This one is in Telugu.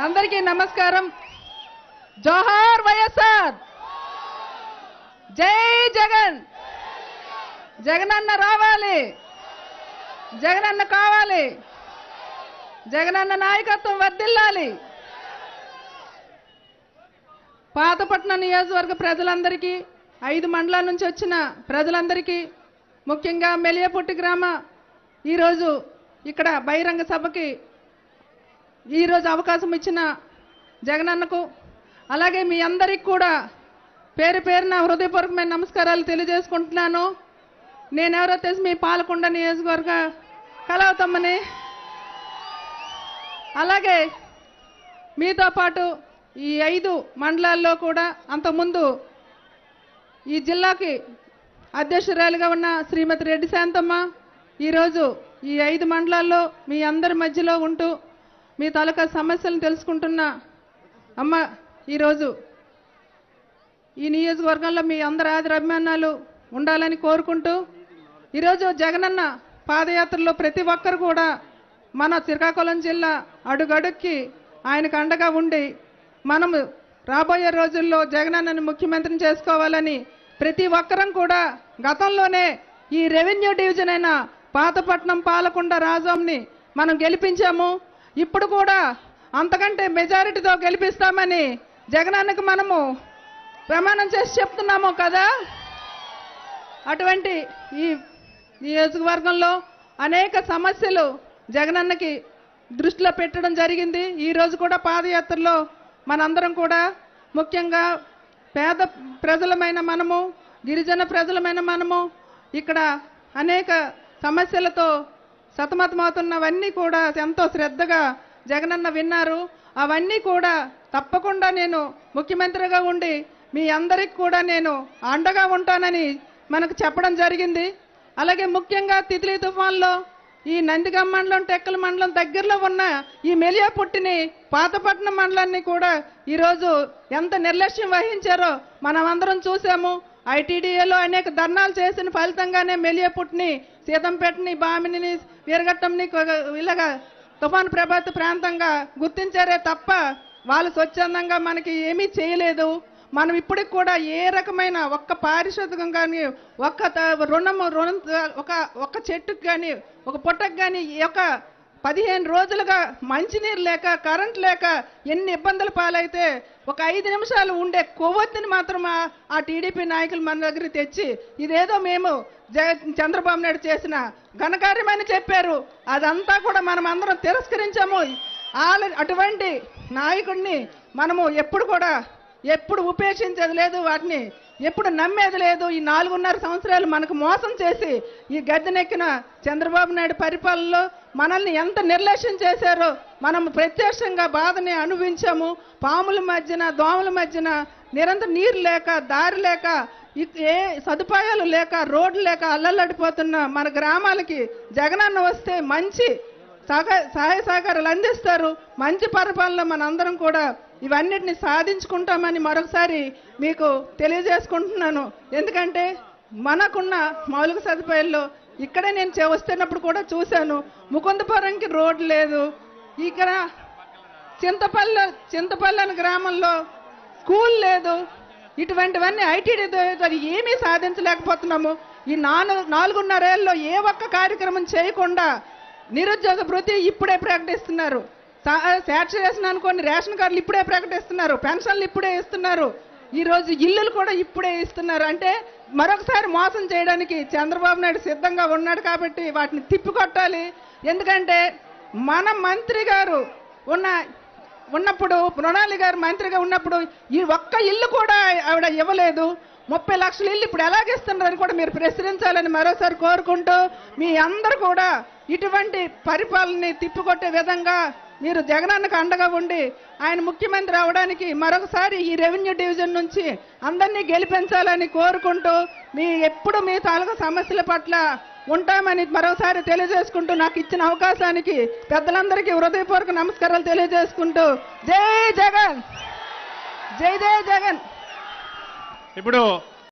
అందరికీ నమస్కారం. జోహార్ వైఎస్ఆర్, జై జగన్. జగనన్న రావాలి, జగనన్న కావాలి, జగనన్న నాయకత్వం వర్ధిల్లాలి. పాతపట్నం నియోజకవర్గ ప్రజలందరికీ, 5 మండలాల నుంచి వచ్చిన ప్రజలందరికీ, ముఖ్యంగా మెలియపుట్టి గ్రామ ఈరోజు ఇక్కడ బహిరంగ సభకి ఈరోజు అవకాశం ఇచ్చిన జగనన్నకు, అలాగే మీ అందరికి కూడా పేరు పేరున హృదయపూర్వకమైన నమస్కారాలు తెలియజేసుకుంటున్నాను. నేనెవరో తెలిసి మీ పాలకొండ నియోజకవర్గ కళావతమ్మని. అలాగే మీతో పాటు ఈ 5 మండలాల్లో కూడా అంతకుముందు ఈ జిల్లాకి అధ్యక్షురాలుగా ఉన్న శ్రీమతి రెడ్డి శాంతమ్మ ఈరోజు ఈ 5 మండలాల్లో మీ అందరి మధ్యలో ఉంటూ మీ తాలూకా సమస్యలను తెలుసుకుంటున్న అమ్మ ఈరోజు ఈ నియోజకవర్గంలో మీ అందరి ఆదర అభిమానాలు ఉండాలని కోరుకుంటూ, ఈరోజు జగనన్న పాదయాత్రలో ప్రతి ఒక్కరు కూడా మన శ్రీకాకుళం జిల్లా అడుగడుక్కి ఆయనకు అండగా ఉండి మనము రాబోయే రోజుల్లో జగనన్నని ముఖ్యమంత్రిని చేసుకోవాలని ప్రతి ఒక్కరం కూడా గతంలోనే ఈ రెవెన్యూ డివిజన్ అయిన పాతపట్నం పాలకొండ రాజంని మనం గెలిపించాము. ఇప్పుడు కూడా అంతకంటే మెజారిటీతో గెలిపిస్తామని జగనన్నకు మనము ప్రమాణం చేసి చెప్తున్నాము కదా. అటువంటి ఈ నియోజకవర్గంలో అనేక సమస్యలు జగనన్నకి దృష్టిలో పెట్టడం జరిగింది. ఈరోజు కూడా పాదయాత్రలో మనందరం కూడా, ముఖ్యంగా పేద ప్రజలమైన మనము, గిరిజన ప్రజలమైన మనము ఇక్కడ అనేక సమస్యలతో సతమతమవుతున్నవన్నీ కూడా ఎంతో శ్రద్ధగా జగనన్న విన్నారు. అవన్నీ కూడా తప్పకుండా నేను ముఖ్యమంత్రిగా ఉండి మీ అందరికి కూడా నేను అండగా ఉంటానని మనకు చెప్పడం జరిగింది. అలాగే ముఖ్యంగా తిత్లీ తుఫాన్లో ఈ నందిగామ మండలం, టెక్కల మండలం దగ్గరలో ఉన్న ఈ మెలియాపుట్టిని, పాతపట్నం మండలాన్ని కూడా ఈరోజు ఎంత నిర్లక్ష్యం వహించారో మనం అందరం చూసాము. ఐటీడీఏలో అనేక ధర్నాలు చేసిన ఫలితంగానే మెలియాపుట్టిని, సీతంపేటని, బామిని, వీరఘట్టంని ఇలాగా తుఫాను ప్రభావిత ప్రాంతంగా గుర్తించారే తప్ప వాళ్ళు స్వచ్ఛందంగా మనకి ఏమీ చేయలేదు. మనం ఇప్పటికి కూడా ఏ రకమైన ఒక్క పారిశోధకం కానీ, ఒక్క చెట్టుకు కానీ, ఒక పుట్టకు కానీ, ఒక 15 రోజులుగా మంచినీరు లేక, కరెంట్ లేక ఎన్ని ఇబ్బందులు పాలైతే ఒక 5 నిమిషాలు ఉండే కొవ్వొత్తిని మాత్రం ఆ టీడీపీ నాయకులు మన దగ్గరికి తెచ్చి ఇదేదో మేము చంద్రబాబు నాయుడు చేసిన ఘనకార్యమని చెప్పారు. అదంతా కూడా మనం అందరం తిరస్కరించాము. అటువంటి నాయకుడిని మనము ఎప్పుడు ఉపేక్షించేది లేదు, వాటిని ఎప్పుడు నమ్మేది లేదు. ఈ 4.5 సంవత్సరాలు మనకు మోసం చేసి ఈ గద్దెనెక్కిన చంద్రబాబు నాయుడు పరిపాలనలో మనల్ని ఎంత నిర్లక్ష్యం చేశారో మనం ప్రత్యక్షంగా బాధని అనుభవించాము. పాముల మధ్యన, దోమల మధ్యన నిరంతరం నీరు లేక, దారి లేక, ఏ సదుపాయాలు లేక, రోడ్లు లేక అల్లల్లడిపోతున్న మన గ్రామాలకి జగనన్న వస్తే మంచి సహాయ సహకారాలు అందిస్తారు. మంచి పరిపాలన మనందరం కూడా ఇవన్నిటిని సాధించుకుంటామని మరొకసారి మీకు తెలియజేసుకుంటున్నాను. ఎందుకంటే మనకున్న మౌలిక సదుపాయాల్లో ఇక్కడే నేను వస్తున్నప్పుడు కూడా చూశాను, ముకుందపురంకి రోడ్డు లేదు, ఇక్కడ చింతపల్లి అనే గ్రామంలో స్కూల్ లేదు. ఇటువంటివన్నీ ఐటీడీ ఏమీ సాధించలేకపోతున్నాము. ఈ 4.5 ఏళ్ళలో ఏ ఒక్క కార్యక్రమం చేయకుండా నిరుద్యోగ భృతి ఇప్పుడే ప్రకటిస్తున్నారు, శాచురేషన్ అనుకోని రేషన్ కార్డులు ఇప్పుడే ప్రకటిస్తున్నారు, పెన్షన్లు ఇప్పుడే ఇస్తున్నారు, ఈరోజు ఇల్లులు కూడా ఇప్పుడే ఇస్తున్నారు. అంటే మరొకసారి మోసం చేయడానికి చంద్రబాబు నాయుడు సిద్ధంగా ఉన్నాడు. కాబట్టి వాటిని తిప్పికొట్టాలి. ఎందుకంటే మన మంత్రి గారు ఉన్నప్పుడు, మృణాలి గారు మంత్రిగా ఉన్నప్పుడు ఈ ఒక్క ఇల్లు కూడా ఆవిడ ఇవ్వలేదు. 30 లక్షల ఇల్లు ఇప్పుడు ఎలాగిస్తున్నారని కూడా మీరు ప్రశ్నించాలని మరోసారి కోరుకుంటూ, మీ అందరూ కూడా ఇటువంటి పరిపాలనని తిప్పికొట్టే విధంగా మీరు జగనన్నకు అండగా ఉండి ఆయన ముఖ్యమంత్రి అవడానికి మరొకసారి ఈ రెవెన్యూ డివిజన్ నుంచి అందరినీ గెలిపించాలని కోరుకుంటూ, ఎప్పుడు మీ తాలూకా సమస్యల పట్ల ఉంటామని మరోసారి తెలియజేసుకుంటూ, నాకు ఇచ్చిన అవకాశానికి పెద్దలందరికీ హృదయపూర్వక నమస్కారాలు తెలియజేసుకుంటూ, జై జగన్, జై జై జగన్. ఇప్పుడు